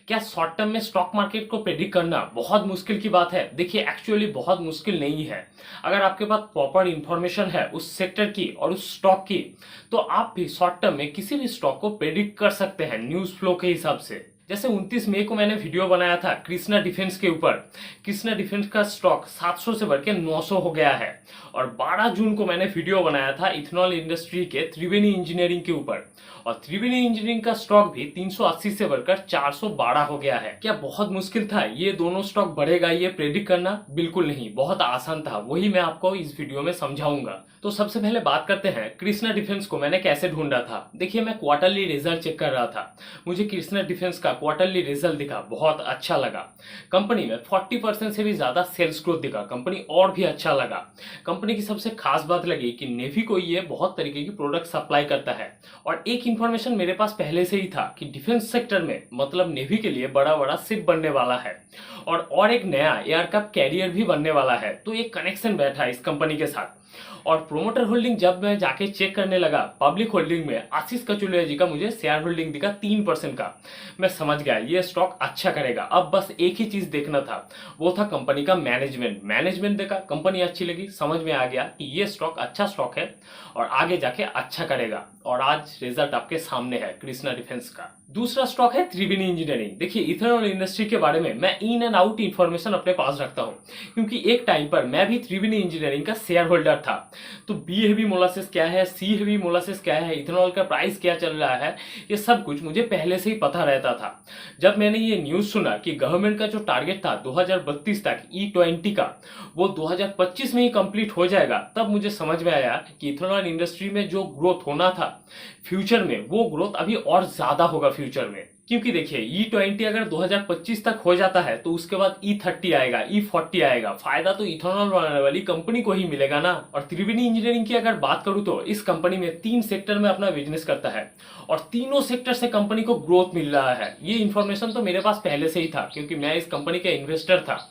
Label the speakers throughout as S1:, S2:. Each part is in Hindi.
S1: क्या शॉर्ट टर्म में स्टॉक मार्केट को प्रेडिक्ट करना बहुत मुश्किल की बात है? देखिए, एक्चुअली बहुत मुश्किल नहीं है। अगर आपके पास प्रॉपर इंफॉर्मेशन है उस सेक्टर की और उस स्टॉक की, तो आप भी शॉर्ट टर्म में किसी भी स्टॉक को प्रेडिक्ट कर सकते हैं न्यूज फ्लो के हिसाब से। जैसे 29 मई को मैंने वीडियो बनाया था कृष्णा डिफेंस के ऊपर। कृष्णा डिफेंस का स्टॉक 700 से बढ़ के 900 हो गया है। और 12 जून को मैंने वीडियो बनाया था इथेनॉल इंडस्ट्री के त्रिवेणी इंजीनियरिंग के ऊपर, और त्रिवेणी इंजीनियरिंग का स्टॉक भी 380 से बढ़कर 412 हो गया है। क्या बहुत मुश्किल था ये दोनों स्टॉक बढ़ेगा ये प्रेडिक्ट करना? बिल्कुल नहीं, बहुत आसान था। वही मैं आपको इस वीडियो में समझाऊंगा। तो सबसे पहले बात करते हैं कृष्णा डिफेंस को मैंने कैसे ढूंढा था। देखिए, मैं क्वार्टरली रिजल्ट चेक कर रहा था। मुझे कृष्णा डिफेंस का क्वार्टरली रिजल्ट दिखा, बहुत अच्छा लगा। कंपनी में 40% से भी ज्यादा सेल्स ग्रोथ दिखा, कंपनी और भी अच्छा लगा। कंपनी की सबसे खास बात लगी कि नेवी को ये बहुत तरीके की प्रोडक्ट सप्लाई करता है। और एक इंफॉर्मेशन मेरे पास पहले से ही था कि डिफेंस सेक्टर में मतलब नेवी के लिए बड़ा बड़ा शिप बनने वाला है, और एक नया एयरक्राफ्ट कैरियर भी बनने वाला है। तो एक कनेक्शन बैठा इस कंपनी के साथ। और प्रोमोटर होल्डिंग जब मैं जाके चेक करने लगा, पब्लिक होल्डिंग में आशीष कचुलिया जी का मुझे शेयर होल्डिंग दिखा 3% का। मैं समझ गया ये स्टॉक अच्छा करेगा। अब बस एक ही चीज देखना था, वो था कंपनी का मैनेजमेंट देखा, कंपनी अच्छी लगी, समझ में आ गया कि ये स्टॉक अच्छा स्टॉक है और आगे जाके अच्छा करेगा। और आज रिजल्ट आपके सामने है कृष्णा डिफेंस का। दूसरा स्टॉक है त्रिवेणी इंजीनियरिंग। देखिए, इथेनॉल इंडस्ट्री के बारे में मैं इन एंड आउट इंफॉर्मेशन अपने पास रखता हूँ, क्योंकि एक टाइम पर मैं भी त्रिवेणी इंजीनियरिंग का शेयर होल्डर था। तो बी हेवी मोलासिस क्या है, सी हेवी मोलासिस क्या है, इथेनॉल का प्राइस क्या चल रहा है, ये सब कुछ मुझे पहले से ही पता रहता था। जब मैंने ये न्यूज सुना कि गवर्नमेंट का जो टारगेट था 2032 तक E20 का, वो 2025 में ही कंप्लीट हो जाएगा, तब मुझे समझ में आया कि इथेनॉल इंडस्ट्री में जो ग्रोथ होना था फ्यूचर में, वो ग्रोथ अभी और ज्यादा होगा फ्यूचर में। क्योंकि देखिए, E20 अगर 2025 तक हो जाता है तो उसके बाद E30 आएगा, E40 आएगा। फायदा तो इथेनॉल बनाने वाली कंपनी को ही मिलेगा ना। और त्रिवेणी इंजीनियरिंग की अगर बात करूं तो इस कंपनी में 3 सेक्टर में अपना बिजनेस करता है, और तीनों सेक्टर से कंपनी को ग्रोथ मिल रहा है। ये इन्फॉर्मेशन तो मेरे पास पहले से ही था, क्योंकि मैं इस कंपनी का इन्वेस्टर था।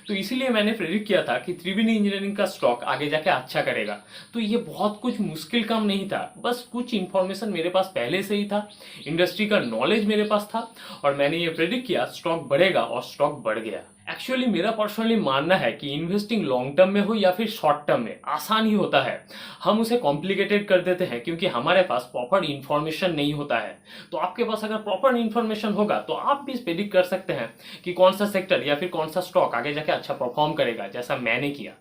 S1: तो इसीलिए मैंने प्रेडिक्ट किया था कि त्रिवेणी इंजीनियरिंग का स्टॉक आगे जाके अच्छा करेगा। तो ये बहुत कुछ मुश्किल काम नहीं था, बस कुछ इंफॉर्मेशन मेरे पास पहले से ही था, इंडस्ट्री का नॉलेज मेरे पास था, और मैंने ये प्रेडिक्ट किया स्टॉक बढ़ेगा, और स्टॉक बढ़ गया। एक्चुअली मेरा पर्सनली मानना है कि इन्वेस्टिंग लॉन्ग टर्म में हो या फिर शॉर्ट टर्म में, आसान ही होता है। हम उसे कॉम्प्लिकेटेड कर देते हैं क्योंकि हमारे पास प्रॉपर इंफॉर्मेशन नहीं होता है। तो आपके पास अगर प्रॉपर इंफॉर्मेशन होगा तो आप भी प्रेडिक्ट कर सकते हैं कि कौन सा सेक्टर या फिर कौन सा स्टॉक आगे जाके अच्छा परफॉर्म करेगा, जैसा मैंने किया।